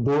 2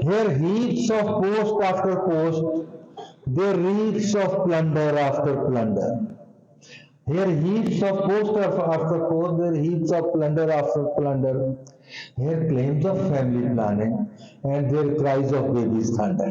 Here heaps of post after post, there reeks of plunder after plunder. Here heaps of post after post, there heaps of plunder after plunder. Here claims of family planning and there cries of babies thunder.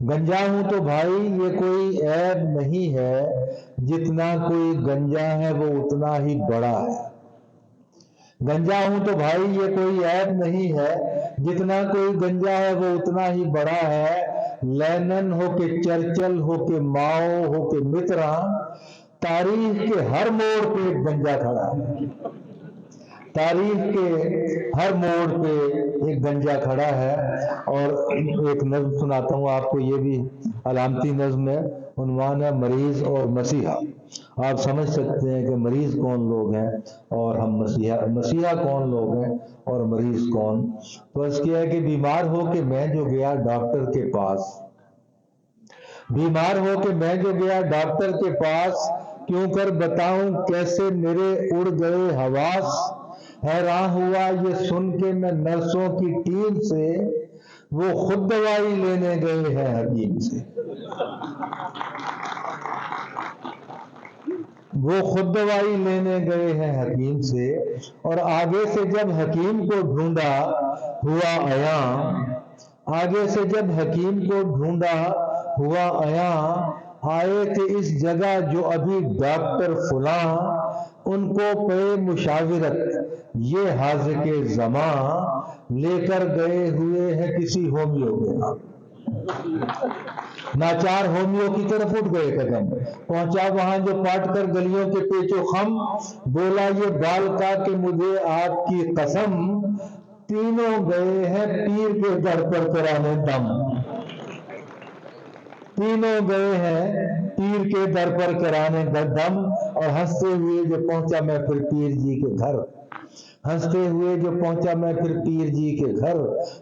گنجا ہوں تو بھائی یہ کوئی عیب نہیں ہے، جتنا کوئی گنجا ہے وہ اتنا ہی بڑا ہے۔ گنجا ہوں تو بھائی یہ کوئی عیب نہیں ہے، جتنا کوئی گنجا ہے وہ اتنا ہی بڑا ہے۔ لینن ہو کہ چرچل ہو کہ ماؤ ہو کہ مترا، تاریخ کے ہر موڑ پہ ایک گنجا کھڑا ہے۔ تاریخ کے ہر موڑ پہ ایک گنجا کھڑا ہے۔ اور ایک نظم سناتا ہوں آپ کو، یہ بھی علامتی نظم ہے، عنوان ہے مریض اور مسیحا۔ آپ سمجھ سکتے ہیں کہ مریض کون لوگ ہیں اور ہم مسیحا کون لوگ ہیں اور مریض کون۔ تو اس کیا ہے کہ بیمار ہو کے میں جو گیا ڈاکٹر کے پاس، بیمار ہو کے میں جو گیا ڈاکٹر کے پاس، کیوں کر بتاؤں کیسے میرے اڑ گئے حواس۔ حیران ہوا یہ سن کے میں نرسوں کی ٹیم سے، وہ خود دوائی لینے گئے ہیں حکیم سے۔ وہ خود دوائی لینے گئے ہیں حکیم سے، اور آگے سے جب حکیم کو ڈھونڈا ہوا عیاں، آگے سے جب حکیم کو ڈھونڈا ہوا عیاں، آئے تھے اس جگہ جو ابھی ڈاکٹر فلاں، ان کو پے مشاورت یہ حاذق زماں، لے کر گئے ہوئے ہیں کسی ہومیو کے ہاں۔ ناچار ہومیو کی طرف اٹھ گئے قدم، پہنچا وہاں جو پاٹ کر گلیوں کے پیچ و خم، بولا یہ بال کا کہ مجھے آپ کی قسم، تینوں گئے ہیں پیر کے در پر کرانے دم۔ تینوں گئے ہیں پیر کے در پر کرانے دم، اور ہنستے ہوئے جو پہنچا میں پھر پیر جی کے گھر، ہنستے ہوئے جو پہنچا میں پھر پیر جی کے گھر۔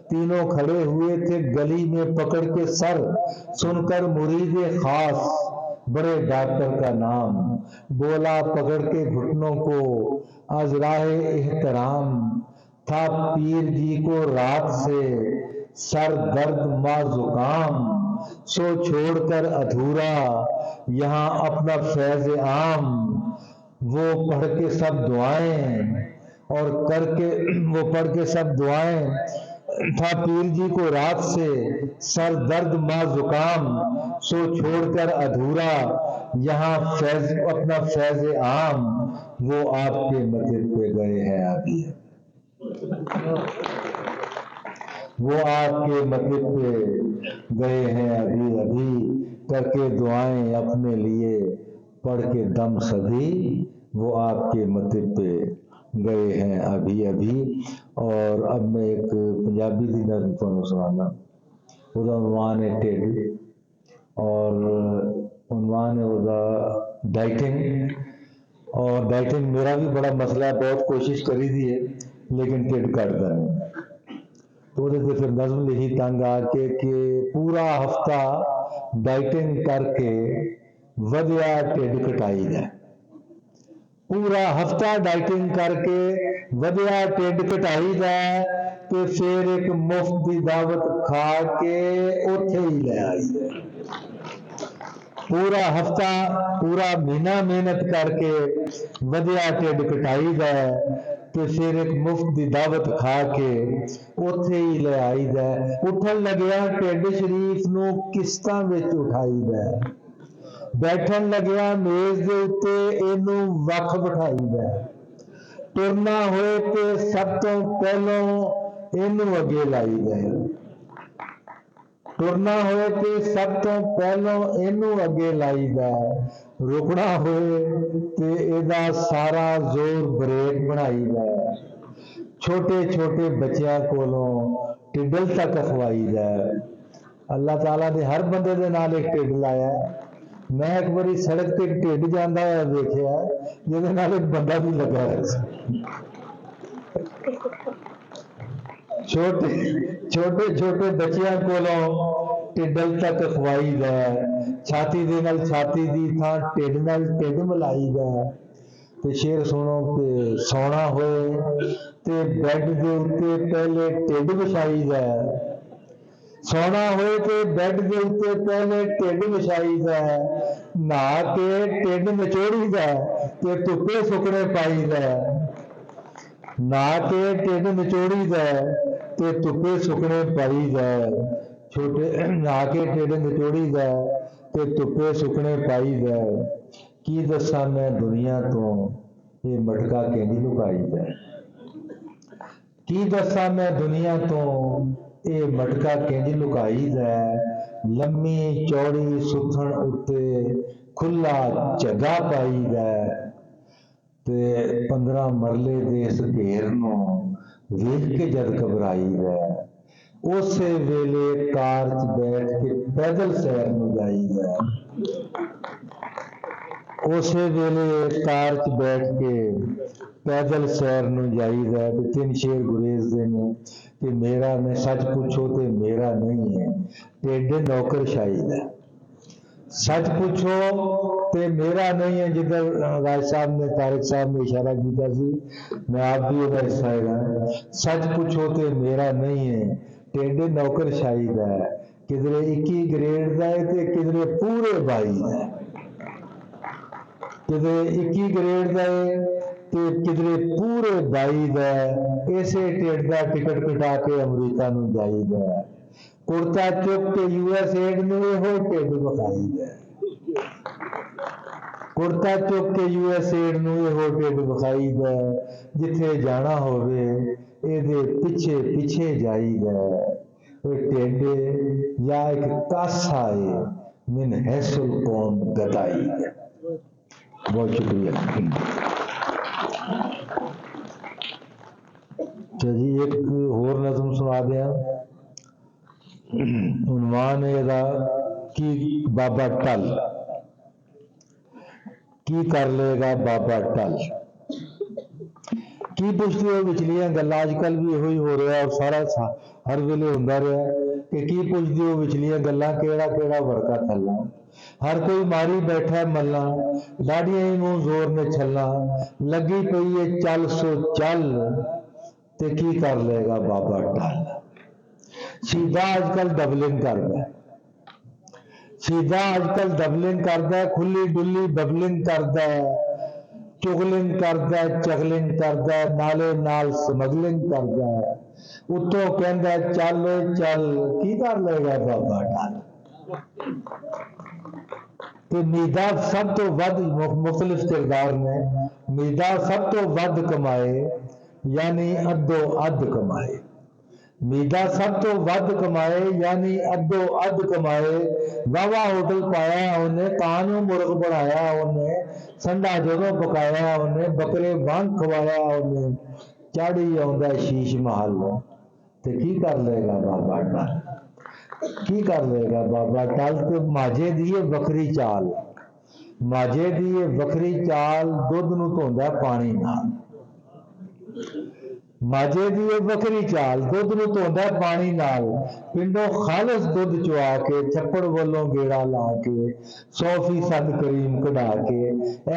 تینوں کھڑے ہوئے تھے گلی میں پکڑ کے سر، سن کر مرید خاص بڑے ڈاکٹر کا نام، بولا پکڑ کے گھٹنوں کو از راہ احترام، تھا پیر جی کو رات سے سر درد ما زکام، سو چھوڑ کر ادھورا یہاں اپنا فیض عام، وہ پڑھ کے سب دعائیں اور کر کے، وہ پڑھ کے سب دعائیں، تھا پیر جی کو رات سے سر درد ما زکام، سو چھوڑ کر ادھورا یہاں فیض اپنا فیض عام، وہ آپ کے مدد پہ گئے ہیں ابھی، وہ آپ کے مدد پہ گئے ہیں ابھی ابھی، کر کے دعائیں اپنے لیے پڑھ کے دم سبھی، وہ آپ کے مدد پہ گئے ہیں ابھی ابھی۔ اور اب میں ایک پنجابی دی نظم کو سنانا، وہ عنوان ہے ٹیڈ، اور عنوان ہے وہ ڈائٹنگ۔ اور ڈائٹنگ میرا بھی بڑا مسئلہ ہے، بہت کوشش کری دی ہے لیکن ٹیڈ کٹتا نہیں۔ تو وہ پھر نظم لکھی تنگ آ کے کہ پورا ہفتہ ڈائٹنگ کر کے ودیا ٹیڈ کٹائی جائے، پورا ہفتہ ڈائٹنگ کر کے ودیا ٹیڈ کٹائی جائے، تو پھر ایک مفت دی دعوت کھا کے اوتھے ہی لے آئی جائے۔ پورا ہفتہ پورا مہینہ محنت کر کے ودیا ٹیڈ کٹائی جائے، تو پھر ایک مفت دی دعوت کھا کے اوتھے ہی لے آئی جائے۔ اٹھن لگیا ٹیڈ شریف نو قسطاں وچ اٹھائی جائے، بیٹھن لگیا میز دے اتے اینو وکھ بٹھائی جائے، ٹرنا ہوئے تے سب تو پہلوں اینو اگے لائی جائے، ٹرنا ہوئے تے سب تو پہلوں اینو اگے لائی جائے، رکنا ہوئے تے ایدا سارا زور بریک بنائی جائے، چھوٹے چھوٹے بچیاں کولوں ٹڈل تک اخوائی جائے۔ اللہ تعالیٰ نے ہر بندے دے نال ایک ٹڈ لایا ہے۔ میں ایک باری سڑک تے ٹڈ جاندا ہوا دیکھیا جہدے نال ایک بندہ بھی لگا ہے، چھوٹے چھوٹے بچیاں کولوں ٹڈل تک اخوائی جائے، چھاتی دے نال چھاتی دی تھاں ٹڈ نال ٹڈ ملائی جائے، تے شیر سنو کہ سونا ہوئے تے بیڈ دے اتے پہلے ٹڈ وچھائی جائے، سونا ہوئے تے بیڈ دے اتے پہلے ٹڈ وچھائی جائے، نہا کے ٹڈ نچوڑی جائے تے دھپے سکنے پائی جائے، نہا کے ٹڈ نچوڑی جائے تے دھپے سکنے پائی جائے، ਛੋਟੇ ਆ ਕੇ ਟੇਡੇ ਨਿਚੋੜੀ ਦਾ ਤੇ ਧੁੱਪੇ ਸੁੱਕਣੇ ਪਾਈ ਦਾ। ਕੀ ਦੱਸਾਂ ਮੈਂ ਦੁਨੀਆ ਤੋਂ ਇਹ ਮਟਕਾ ਕਿੰਝ ਲੁਕਾਈ ਦਾ। ਕੀ ਦੱਸਾਂ ਮੈਂ ਦੁਨੀਆ ਤੋਂ ਇਹ ਮਟਕਾ ਕਿੰਝ ਲੁਕਾਈ ਦਾ। ਲੰਮੀ ਚੌੜੀ ਸੁਥਣ ਉੱਤੇ ਖੁੱਲਾ ਝੱਗਾ ਪਾਈ ਦਾ ਤੇ 15 ਮਰਲੇ ਦੇ ਇਸ ਘੇਰ ਨੂੰ ਵੇਖ ਕੇ ਜਦ ਘਬਰਾਈਦਾ। ਉਸੇ ਵੇਲੇ ਕਾਰ 'ਚ ਬੈਠ ਕੇ ਪੈਦਲ ਸੈਰ ਨੂੰ ਜਾਈਦਾ। ਉਸੇ ਵੇਲੇ ਕਾਰ 'ਚ ਬੈਠ ਕੇ ਪੈਦਲ ਸੈਰ ਨੂੰ ਜਾਈਦਾ ਤੇ 3 ਸ਼ੇਰ ਗੁਰੇਜ਼ਦੇ ਨੇ ਕਿ ਮੇਰਾ ਨੇ ਸੱਚ ਪੁੱਛੋ ਤੇ ਮੇਰਾ ਨਹੀਂ ਹੈ ਟੇਢੇ ਨੌਕਰਸ਼ਾਹੀ ਦਾ। ਸੱਚ ਪੁੱਛੋ ਤੇ ਮੇਰਾ ਨਹੀਂ ਹੈ, ਜਿੱਦਾਂ ਰਾਜ ਸਾਹਿਬ ਨੇ ਤਾਰਿਕ ਸਾਹਿਬ ਨੇ ਇਸ਼ਾਰਾ ਕੀਤਾ ਸੀ, ਮੈਂ ਆਪ ਵੀ ਉਹਦਾ ਹਿੱਸਾ ਹੈਗਾ। ਸੱਚ ਪੁੱਛੋ ਤੇ ਮੇਰਾ ਨਹੀਂ ਹੈ ਟੇਢੇ ਨੌਕਰਸ਼ਾਹੀ ਦਾ। ਕਿਧਰੇ 21 ਗ੍ਰੇਡ ਦਾ ਹੈ ਤੇ ਕਿਧਰੇ ਪੂਰੇ 22 ਦਾ। ਕਿਧਰੇ 21 ਗ੍ਰੇਡ ਦਾ ਹੈ ਤੇ ਕਿਧਰੇ ਪੂਰੇ 22 ਦਾ। ਇਸੇ ਢਿੱਡ ਦਾ ਟਿਕਟ ਕਟਾ ਕੇ ਅਮਰੀਕਾ ਨੂੰ ਜਾਈਦਾ। ਕੁੜਤਾ ਚੁੱਕ ਕੇ USA ਨੂੰ ਇਹੋ ਢਿੱਡ ਵਿਖਾਈਦਾ। ਕੁੜਤਾ ਚੁੱਕ ਕੇ USA ਨੂੰ ਇਹੋ ਢਿੱਡ ਵਿਖਾਈਦਾ। ਜਿੱਥੇ ਜਾਣਾ ਹੋਵੇ ਇਹਦੇ ਪਿੱਛੇ ਪਿੱਛੇ ਜਾਈਦਾ। ਇਹ ਢਿੱਡ ਜਾਂ ਇੱਕ ਕਾਸਾ ਏ ਮਿਨ ਹੈਸਲ ਕੌਮ ਗਦਾਈ ਦਾ। ਬਹੁਤ ਸ਼ੁਕਰੀਆ। ਤੇ ਜੀ ਇੱਕ ਹੋਰ ਨਜ਼ਮ ਸੁਣਾ ਦਿਆਂ। ਉਨਵਾਨ ਹੈ ਇਹਦਾ ਕਿ ਬਾਬਾ ਟਲ। ਕੀ ਕਰ ਲਏਗਾ ਬਾਬਾ ਟਲ। ਕੀ ਪੁੱਛਦੇ ਹੋ ਵਿਚਲੀਆਂ ਗੱਲਾਂ। ਅੱਜ ਕੱਲ੍ਹ ਵੀ ਇਹੋ ਹੀ ਹੋ ਰਿਹਾ ਔਰ ਸਾਰਾ ਹਰ ਵੇਲੇ ਹੁੰਦਾ ਰਿਹਾ ਕਿ ਕੀ ਪੁੱਛਦੇ ਹੋ ਵਿਚਲੀਆਂ ਗੱਲਾਂ, ਕਿਹੜਾ ਕਿਹੜਾ ਵਰਕਾ ਥੱਲਾ। ਹਰ ਕੋਈ ਮਾਰੀ ਬੈਠਾ ਮੱਲਾਂ, ਡਾਢੀਆਂ ਹੀ ਮੂੰਹ ਜ਼ੋਰ ਨੇ ਛੱਲਾਂ। ਲੱਗੀ ਪਈ ਏ ਚੱਲ ਸੋ ਚੱਲ ਤੇ ਕੀ ਕਰ ਲਏਗਾ ਬਾਬਾ ਟਲ। ਸ਼ਹੀਦਾਂ ਅੱਜ ਕੱਲ੍ਹ ਡਬਲਿੰਗ ਕਰਦਾ। ਸ਼ਹੀਦਾਂ ਅੱਜ ਕੱਲ੍ਹ ਡਬਲਿੰਗ ਕਰਦਾ, ਖੁੱਲੀ ਡੁੱਲੀ ਬਬਲਿੰਗ ਕਰਦਾ, ਚੁਗਲਿੰਗ ਕਰਦਾ, ਚਗਲਿੰਗ ਕਰਦਾ, ਨਾਲੇ ਨਾਲ ਸਮਗਲਿੰਗ ਕਰਦਾ। ਉੱਤੋਂ ਕਹਿੰਦਾ ਚੱਲ ਚੱਲ ਕੀ ਕਰ ਲਏਗਾ ਬਾਬਾ ਟਲ। ਤੇ ਮੀਦਾ ਸਭ ਤੋਂ ਵੱਧ ਮੁਖਤਲਿਫ ਕਿਰਦਾਰ ਨੇ। ਮੀਦਾ ਸਭ ਤੋਂ ਵੱਧ ਕਮਾਏ ਯਾਨੀ ਅੱਧੋ ਅੱਧ ਕਮਾਏ। ਮੀਦਾ ਸਭ ਤੋਂ ਵੱਧ ਕਮਾਏ ਯਾਨੀ ਅੱਧੋ ਅੱਧ ਕਮਾਏ। ਵਾਹਵਾ ਹੋਟਲ ਪਾਇਆ ਉਹਨੇ, ਕਾਂ ਨੂੰ ਮੁਰਗ ਬਣਾਇਆ ਉਹਨੇ, ਸੰਡਾ ਜਦੋਂ ਪਕਾਇਆ ਉਹਨੇ, ਬੱਕਰੇ ਵਾਂਗ ਖਵਾਇਆ ਉਹਨੇ। ਚਾੜੀ ਆਉਂਦਾ ਸ਼ੀਸ਼ ਮਹੱਲ ਤੇ ਕੀ ਕਰ ਲਏਗਾ ਬਾਬਾ ਟਲ। ਕੀ ਕਰ ਲਏਗਾ ਬਾਬਾ ਟਲ। ਤੇ ਮਾਝੇ ਦੀ ਇਹ ਵੱਖਰੀ ਚਾਲ। ਮਾਝੇ ਦੀ ਇਹ ਵੱਖਰੀ ਚਾਲ ਦੁੱਧ ਨੂੰ ਧੋਂਦਾ ਪਾਣੀ ਨਾਲ। ਮਾਝੇ ਦੀ ਇਹ ਵੱਖਰੀ ਚਾਲ ਦੁੱਧ ਨੂੰ ਧੋਂਦਾ ਪਾਣੀ ਨਾਲ। ਪਿੰਡੋਂ ਖਾਲਸ ਦੁੱਧ ਚੁਆ ਕੇ, ਛੱਪੜ ਵੱਲੋਂ ਗੇੜਾ ਲਾ ਕੇ, 100% ਕਰੀਮ ਕਢਾ ਕੇ,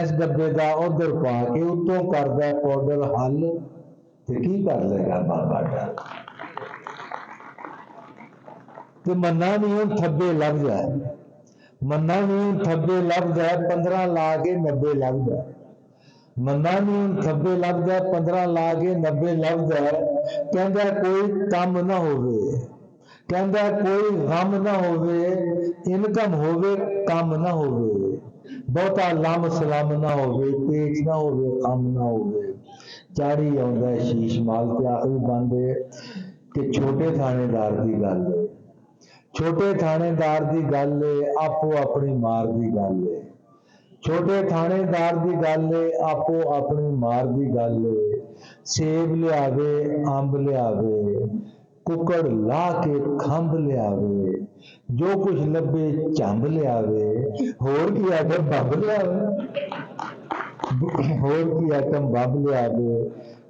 ਇਸ ਡੱਬੇ ਦਾ ਉਧਰ ਪਾ ਕੇ, ਉੱਤੋਂ ਕਰਦਾ ਪਾਊਡਰ ਹੱਲ ਤੇ ਕੀ ਕਰ ਲਏਗਾ ਬਾਬਾ ਟਲ। ਤੇ ਮੰਨਾ ਨਹੀਂ ਹੁਣ ਥੱਬੇ ਲੱਭਦਾ। ਮੰਨਾ ਨਹੀਂ ਹੁਣ ਥੱਬੇ ਲੱਭਦਾ। 15 ਲਾ ਕੇ 90 ਲੱਭਦਾ। ਮੰਨਾ ਨਹੀਂ ਹੁਣ ਥੱਬੇ ਲੱਭਦਾ। 15 ਲਾ ਕੇ 90 ਲੱਭਦਾ। ਕਹਿੰਦਾ ਕੋਈ ਕੰਮ ਨਾ ਹੋਵੇ, ਕਹਿੰਦਾ ਕੋਈ ਗਮ ਨਾ ਹੋਵੇ, ਇਨਕਮ ਹੋਵੇ ਕੰਮ ਨਾ ਹੋਵੇ, ਬਹੁਤਾ ਲੰਮ ਸਲਮ ਨਾ ਹੋਵੇ, ਪੇਚ ਨਾ ਹੋਵੇ ਕੰਮ ਨਾ ਹੋਵੇ। ਚਾੜੀ ਆਉਂਦਾ ਸ਼ੀਸ਼ ਮਾਲ। ਤੇ ਆਖਰੀ ਬੰਦ ਹੈ ਕਿ ਛੋਟੇ ਥਾਣੇਦਾਰ ਦੀ ਗੱਲ ਹੈ। ਛੋਟੇ ਥਾਣੇਦਾਰ ਦੀ ਗੱਲ ਹੈ, ਆਪੋ ਆਪਣੀ ਮਾਰ ਦੀ ਗੱਲ ਹੈ। ਛੋਟੇ ਥਾਣੇਦਾਰ ਦੀ ਗੱਲ ਏ, ਆਪੋ ਆਪਣੀ ਮਾਰ ਦੀ ਗੱਲ ਏ। ਸੇਬ ਲਿਆਵੇ, ਅੰਬ ਲਿਆਵੇ, ਕੁੱਕੜ ਲਾ ਕੇ ਖੰਭ ਲਿਆਵੇ, ਜੋ ਕੁਛ ਲੱਭੇ ਝੰਬ ਲਿਆਵੇ। ਹੋਰ ਕੀ ਆਟਮ ਬੰਬ ਲਿਆਵੇ। ਹੋਰ ਕੀ ਆਟਮ ਬੰਬ ਲਿਆਵੇ।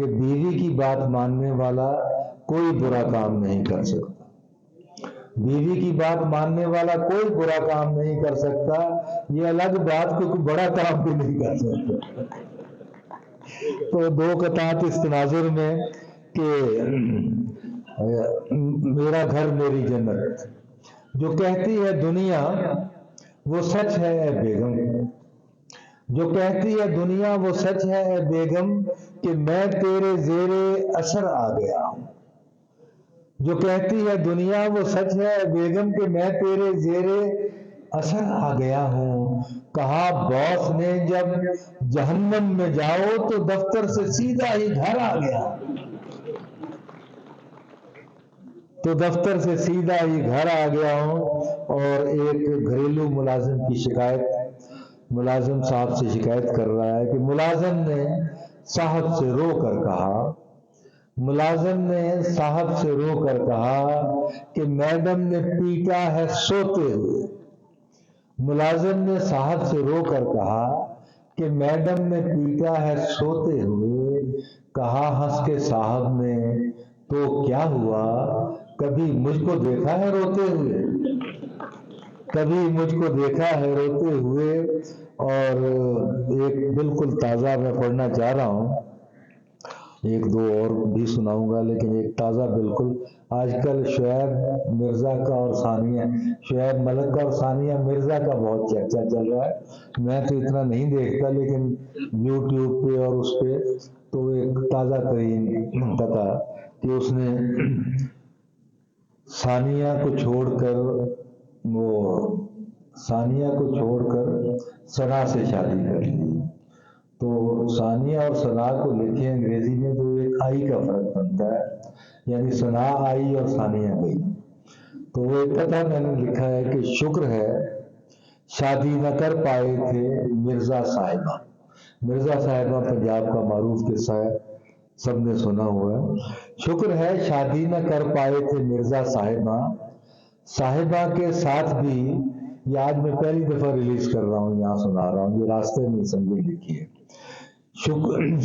کہ بیوی کی بات ماننے والا کوئی برا کام نہیں کر سکتا، بیوی کی بات ماننے والا کوئی برا کام نہیں کر سکتا، یہ الگ بات کہ کوئی بڑا کام بھی نہیں کر سکتا۔ تو دو قطعات اس تناظر میں کہ میرا گھر میری جنت، جو کہتی ہے دنیا وہ سچ ہے اے بیگم، جو کہتی ہے دنیا وہ سچ ہے اے بیگم کہ میں تیرے زیر اثر آ گیا ہوں، جو کہتی ہے دنیا وہ سچ ہے اے بیگم کہ میں تیرے زیر اثر آ گیا ہوں۔ کہا باس نے جب جہنم میں جاؤ تو دفتر سے سیدھا ہی گھر آ گیا، تو دفتر سے سیدھا ہی گھر آ گیا ہوں۔ اور ایک گھریلو ملازم کی شکایت، ملازم صاحب سے شکایت کر رہا ہے کہ ملازم نے صاحب سے رو کر کہا، ملازم نے صاحب سے رو کر کہا کہ میڈم نے پیٹا ہے سوتے ہوئے، ملازم نے صاحب سے رو کر کہا کہ میڈم نے پیٹا ہے سوتے ہوئے، کہا ہنس کے صاحب نے تو کیا ہوا، کبھی مجھ کو دیکھا ہے روتے ہوئے، کبھی مجھ کو دیکھا ہے روتے ہوئے۔ اور ایک بالکل تازہ میں پڑھنا چاہ رہا ہوں، ایک دو اور بھی سناؤں گا لیکن ایک تازہ بالکل۔ آج کل شعیب مرزا کا اور ثانیہ، شعیب ملک کا اور ثانیہ مرزا کا بہت چرچا چل رہا ہے، میں تو اتنا نہیں دیکھتا لیکن یوٹیوب پہ اور اس پہ تو ایک تازہ ترین پتا کہ اس نے ثانیہ کو چھوڑ کر، وہ ثانیہ کو چھوڑ کر ثنا سے شادی کر لی۔ تو ثانیہ اور ثنا کو لکھے انگریزی میں تو ایک آئی کا فرق بنتا ہے، یعنی ثنا آئی اور ثانیہ گئی۔ تو وہ ایک کتھا میں نے لکھا ہے کہ شکر ہے شادی نہ کر پائے تھے مرزا صاحبہ، مرزا صاحبہ پنجاب کا معروف قصہ ہے، سب نے سنا ہوا ہے۔ شکر ہے شادی نہ کر پائے تھے مرزا صاحبہ، صاحبہ کے ساتھ بھی، یہ آج میں پہلی دفعہ ریلیز کر رہا ہوں، یہاں سنا رہا ہوں، یہ راستے میں سمجھے لکھی ہے۔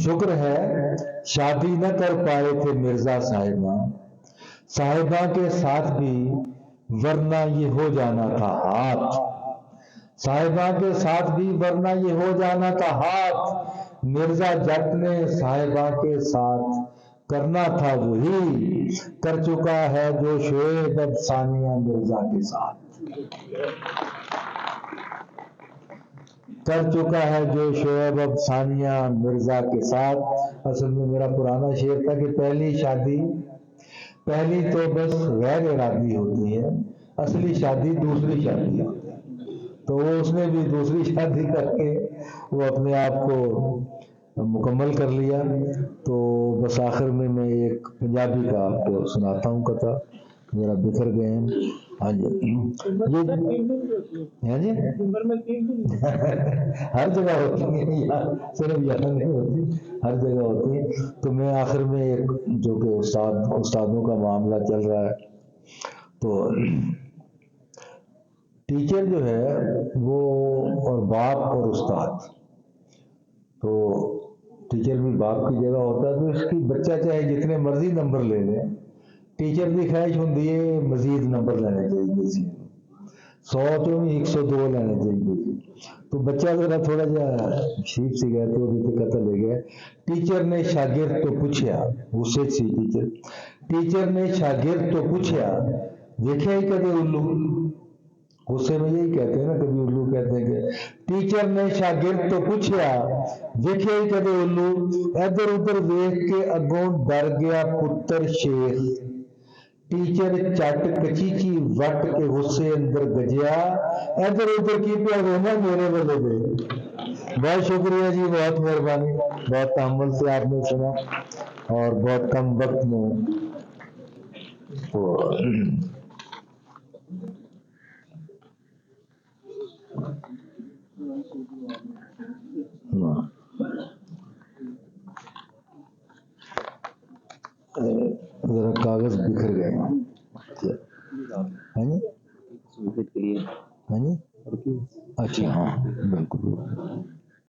شکر ہے شادی نہ کر پائے تھے مرزا صاحبہ، صاحبہ کے ساتھ بھی ورنہ یہ ہو جانا تھا ہاتھ، صاحبہ کے ساتھ بھی ورنہ یہ ہو جانا تھا ہاتھ، مرزا جٹ نے صاحبہ کے ساتھ کرنا تھا وہی، کر چکا ہے جو شعیب اب ثانیہ مرزا کے ساتھ، کر چکا ہے جو شعیب اب ثانیہ مرزا کے ساتھ۔ اصل میں میرا پرانا شعر تھا کہ پہلی شادی، پہلی تو بس غیر ارادی ہوتی ہے، اصلی شادی دوسری شادی ہے۔ تو وہ اس نے بھی دوسری شادی کر کے وہ اپنے آپ کو مکمل کر لیا۔ تو بس آخر میں ایک پنجابی کا آپ کو سناتا ہوں قطعہ، میرا بکھر گئے ہیں۔ ہاں جی ہاں جی ہر جگہ ہوتی ہے، صرف یہاں نہیں ہوتی، ہر جگہ ہوتی ہے۔ تو میں آخر میں ایک، جو کہ استادوں کا معاملہ چل رہا ہے، تو ٹیچر جو ہے وہ اور باپ اور استاد، تو ٹیچر بھی باپ کی جگہ ہوتا ہے، تو اس کی بچہ چاہے جتنے مرضی نمبر لے لیں، ٹیچر کی خواہش ہوتی ہے مزید نمبر لینے چاہیے، 100 تو 102 لینے چاہیے۔ تو بچہ ذرا تھوڑا جا شیپ سی گیا تو وہ قتل لے گیا۔ ٹیچر نے شاگرد تو پوچھیا، غصے سی ٹیچر نے شاگرد تو پوچھیا، دیکھا ہی کبھی الو، غصے میں یہی کہتے ہیں نا، کبھی الو کہتے ہیں کہ ٹیچر نے شاگرد تو پوچھیا، دیکھے ہی کدے الو، ادھر ادھر دیکھ کے اگوں ڈر گیا پتر شیخ، ٹیچر چٹ کچیچی وٹ کے غصے اندر گجیا، ادھر ادھر کی پیا رونا میرے والے دے۔ بہت شکریہ جی، بہت مہربانی، بہت تحمل سے آپ نے سنا اور بہت کم وقت میں ذرا کاغذ بکھر گئے ہیں جی؟ ہاں جی، اچھا ہاں بالکل۔